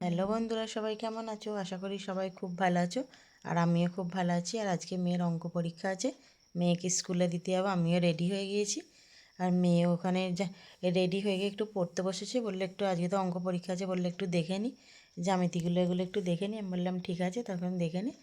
Hello বন্ধুরা, সবাই কেমন আছো? আশা করি সবাই খুব ভালো আছো। আর আমিও খুব ভালো আছি। আর আজকে মেয়ের অঙ্ক পরীক্ষা আছে, মেয়েকে স্কুলে দিতে যাবো। আমিও রেডি হয়ে গিয়েছি। আর মেয়ে ওখানে রেডি হয়ে গিয়ে একটু পড়তে বসেছে। বললে একটু আজকে তো অঙ্ক পরীক্ষা আছে, বললে একটু দেখে নিই জ্যামিতিগুলো, এগুলো একটু দেখে নিই। আমি বললাম ঠিক আছে, তখন দেখে নিই।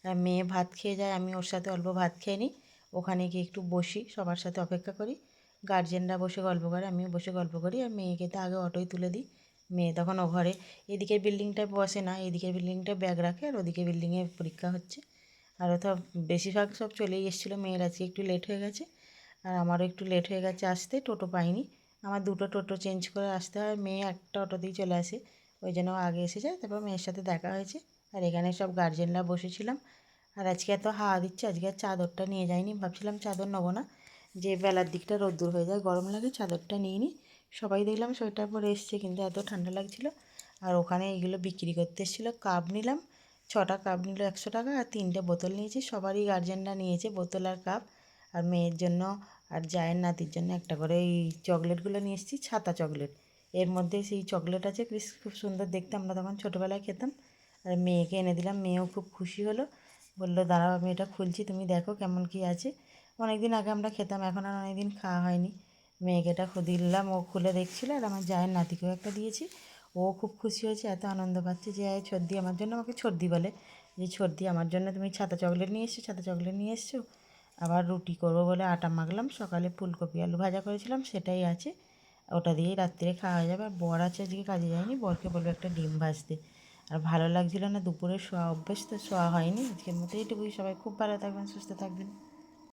আর মেয়ে ভাত খেয়ে যায়, আমি ওর সাথে অল্প ভাত খেয়ে নিই। ওখানে গিয়ে একটু বসি, সবার সাথে অপেক্ষা করি। গার্জেনরা বসে গল্প করে, আমিও বসে গল্প করি। আর মেয়েকে তো আগে অটোয় তুলে দিই। মেয়ে তখন ও ঘরে এদিকের বিল্ডিংটায় বসে না, এদিকের বিল্ডিংটায় ব্যাগ রাখে, আর ওদিকে বিল্ডিংয়ে পরীক্ষা হচ্ছে। আর ও তো বেশিরভাগ সব চলেই এসেছিলো। মেয়ের আজকে একটু লেট হয়ে গেছে, আর আমারও একটু লেট হয়ে গেছে আসতে। টোটো পাইনি, আমার দুটো টোটো চেঞ্জ করে আসতে হয়। মেয়ে একটা অটোতেই চলে আসে, ওই জন্য আগে এসে যায়। তারপর মেয়ের সাথে দেখা হয়েছে। আর এখানে সব গার্জেনরা বসেছিলাম। আর আজকে এত হাওয়া দিচ্ছে, আজকে আর চাদরটা নিয়ে যাইনি। ভাবছিলাম চাদর নেবো না, যে বেলার দিকটা রোদ্দুর হয়ে যায়, গরম লাগে, চাদরটা নিয়ে নিই। সবাই দেখলাম সোয়েটার পরে এসছে, কিন্তু এত ঠান্ডা লাগছিল। আর ওখানে এইগুলো বিক্রি করতে এসেছিলো। কাপ নিলাম, 6টা কাপ নিল 100 টাকা। আর 3টে বোতল নিয়েছি, সবারই গার্জেনরা নিয়েছে বোতল আর কাপ। আর মেয়ের জন্য আর জায়ের নাতির জন্য একটা করে এই চকলেটগুলো নিয়ে এসেছি, ছাতা চকলেট। এর মধ্যে সেই চকলেট আছে, বেশ খুব সুন্দর দেখতে, আমরা তখন ছোটোবেলায় খেতাম। আর মেয়েকে এনে দিলাম, মেয়েও খুব খুশি হলো। বললো দাঁড়াও আমি এটা খুলছি, তুমি দেখো কেমন কী আছে। অনেক দিন আগে আমরা খেতাম, এখন আর অনেক দিন খাওয়া হয়নি। মেয়েকে এটা দিলাম, ও খুলে দেখছিল। আর আমার জায়ের নাতিকেও একটা দিয়েছি, ও খুব খুশি হয়েছে, এত আনন্দ পাচ্ছে যে ছর্দি আমার জন্য, আমাকে ছর্দি বলে, যে ছর্দি আমার জন্য তুমি ছাতা চকলেট নিয়ে এসছো, ছাতা চকলেট নিয়ে এসছো। আবার রুটি করবো বলে আটা মাখলাম, সকালে ফুলকপি আলু ভাজা করেছিলাম, সেটাই আছে। ওটা দিয়েই রাত্রে খাওয়া হয়ে যাবে। আর বর আছে, আজকে কাজে যায়নি, বরকে বলবো একটা ডিম ভাজতে। আর ভালো লাগছিল না, দুপুরে শোয়া অভ্যেস তো, শোয়া হয়নি। আজকের মতো এইটুকুই। সবাই খুব ভালো থাকবেন, সুস্থ থাকবেন।